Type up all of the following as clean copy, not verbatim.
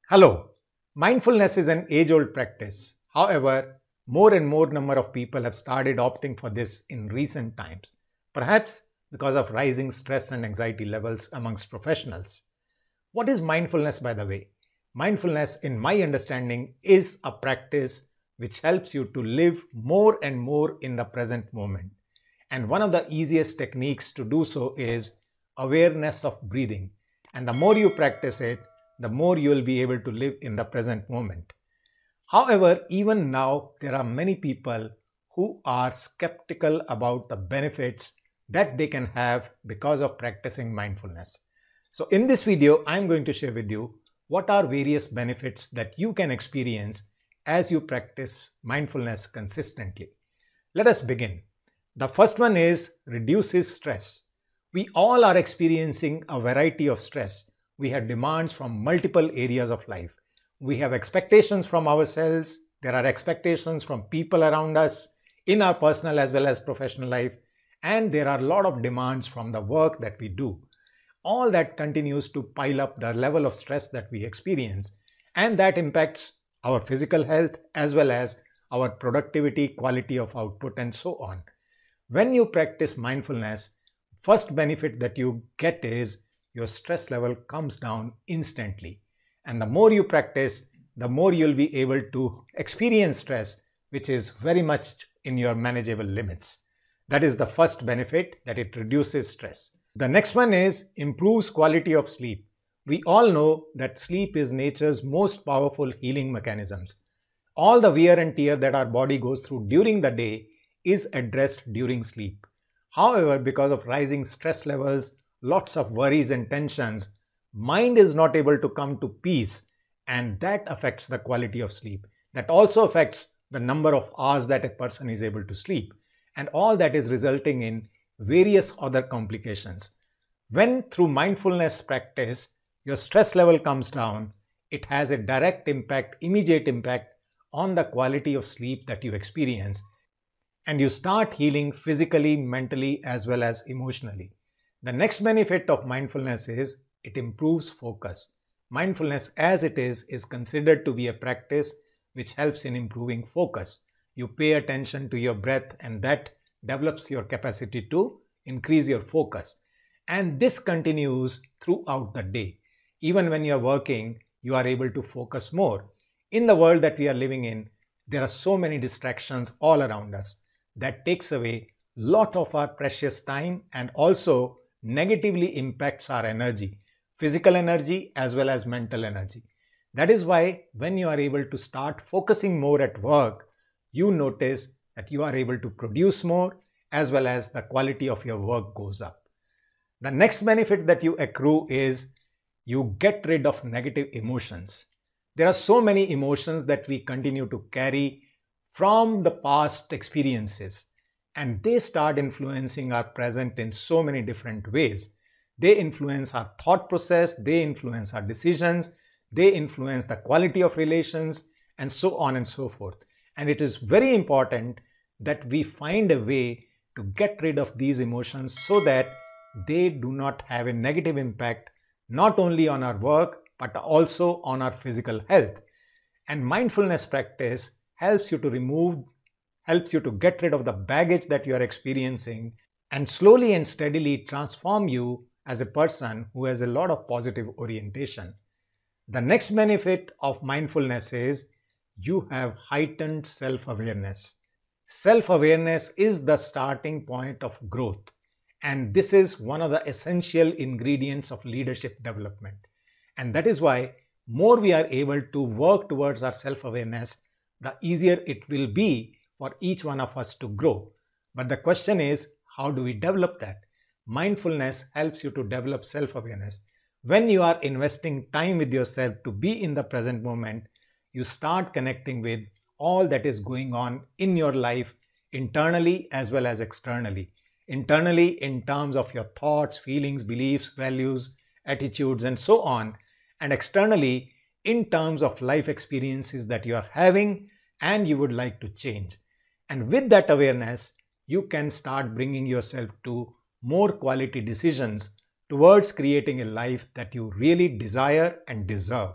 Hello. Mindfulness is an age-old practice. However, more and more number of people have started opting for this in recent times, perhaps because of rising stress and anxiety levels amongst professionals. What is mindfulness, by the way? Mindfulness, in my understanding, is a practice which helps you to live more and more in the present moment. And one of the easiest techniques to do so is awareness of breathing. And the more you practice it, the more you will be able to live in the present moment. However, even now, there are many people who are skeptical about the benefits that they can have because of practicing mindfulness. So in this video, I'm going to share with you what are various benefits that you can experience as you practice mindfulness consistently. Let us begin. The first one is reduces stress. We all are experiencing a variety of stress. We have demands from multiple areas of life. We have expectations from ourselves. There are expectations from people around us in our personal as well as professional life. And there are a lot of demands from the work that we do. All that continues to pile up the level of stress that we experience, and that impacts our physical health as well as our productivity, quality of output, and so on. When you practice mindfulness, first benefit that you get is your stress level comes down instantly. And the more you practice, the more you'll be able to experience stress, which is very much in your manageable limits. That is the first benefit, that it reduces stress. The next one is improves quality of sleep. We all know that sleep is nature's most powerful healing mechanisms. All the wear and tear that our body goes through during the day is addressed during sleep. However, because of rising stress levels, lots of worries and tensions, mind is not able to come to peace, and that affects the quality of sleep. That also affects the number of hours that a person is able to sleep, and all that is resulting in various other complications. When through mindfulness practice, your stress level comes down, it has a direct impact, immediate impact on the quality of sleep that you experience, and you start healing physically, mentally, as well as emotionally. The next benefit of mindfulness is it improves focus. Mindfulness as it is considered to be a practice which helps in improving focus. You pay attention to your breath, and that develops your capacity to increase your focus. And this continues throughout the day. Even when you are working, you are able to focus more. In the world that we are living in, there are so many distractions all around us that takes away a lot of our precious time and also negatively impacts our energy, physical energy as well as mental energy. That is why when you are able to start focusing more at work, you notice that you are able to produce more as well as the quality of your work goes up. The next benefit that you accrue is you get rid of negative emotions. There are so many emotions that we continue to carry from the past experiences, and they start influencing our present in so many different ways. They influence our thought process, they influence our decisions, they influence the quality of relations, and so on and so forth. And it is very important that we find a way to get rid of these emotions so that they do not have a negative impact not only on our work but also on our physical health. And mindfulness practice helps you to get rid of the baggage that you are experiencing and slowly and steadily transform you as a person who has a lot of positive orientation. The next benefit of mindfulness is you have heightened self-awareness. Self-awareness is the starting point of growth, and this is one of the essential ingredients of leadership development. And that is why more we are able to work towards our self-awareness, the easier it will be for each one of us to grow. But the question is, how do we develop that? Mindfulness helps you to develop self-awareness. When you are investing time with yourself to be in the present moment, you start connecting with all that is going on in your life internally as well as externally. Internally in terms of your thoughts, feelings, beliefs, values, attitudes, and so on, and externally in terms of life experiences that you are having and you would like to change. And with that awareness, you can start bringing yourself to more quality decisions towards creating a life that you really desire and deserve.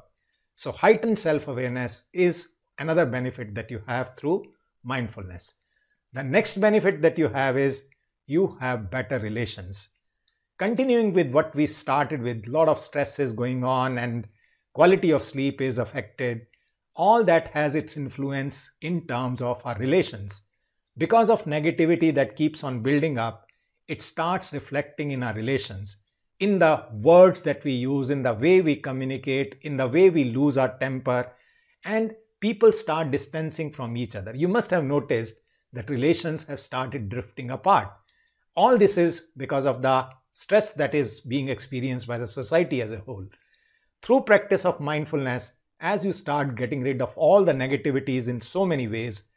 So heightened self-awareness is another benefit that you have through mindfulness. The next benefit that you have is you have better relations. Continuing with what we started with, a lot of stress is going on and quality of sleep is affected. All that has its influence in terms of our relations. Because of negativity that keeps on building up, it starts reflecting in our relations, in the words that we use, in the way we communicate, in the way we lose our temper, and people start distancing from each other. You must have noticed that relations have started drifting apart. All this is because of the stress that is being experienced by the society as a whole. Through practice of mindfulness, as you start getting rid of all the negativities in so many ways,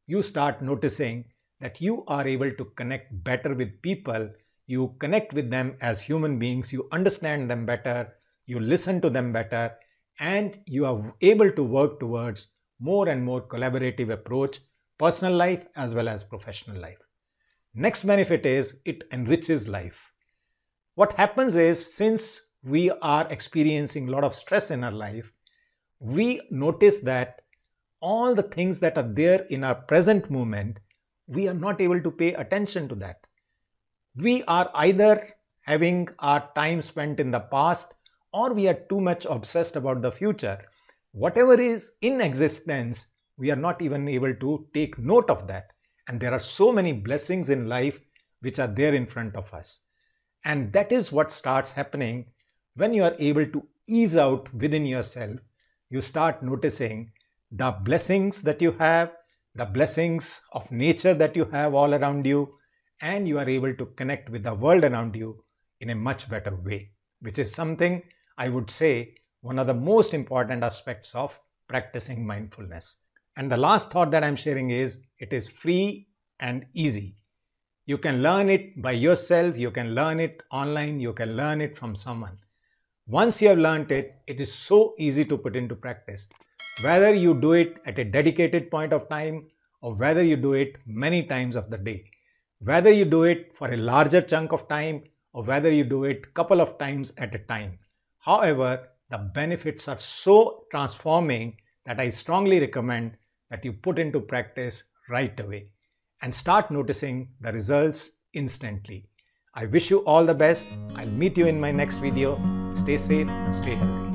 you start noticing that you are able to connect better with people. You connect with them as human beings, you understand them better, you listen to them better, and you are able to work towards more and more collaborative approach, personal life as well as professional life. Next benefit is it enriches life. What happens is, since we are experiencing a lot of stress in our life, we notice that all the things that are there in our present moment, we are not able to pay attention to that. We are either having our time spent in the past or we are too much obsessed about the future. Whatever is in existence, we are not even able to take note of that. And there are so many blessings in life which are there in front of us. And that is what starts happening when you are able to ease out within yourself. You start noticing the blessings that you have, the blessings of nature that you have all around you, and you are able to connect with the world around you in a much better way, which is something I would say one of the most important aspects of practicing mindfulness. And the last thought that I'm sharing is it is free and easy. You can learn it by yourself, you can learn it online, you can learn it from someone. Once you have learned it, it is so easy to put into practice. Whether you do it at a dedicated point of time or whether you do it many times of the day. Whether you do it for a larger chunk of time or whether you do it a couple of times at a time. However, the benefits are so transforming that I strongly recommend that you put into practice right away and start noticing the results instantly. I wish you all the best. I'll meet you in my next video. Stay safe, stay healthy.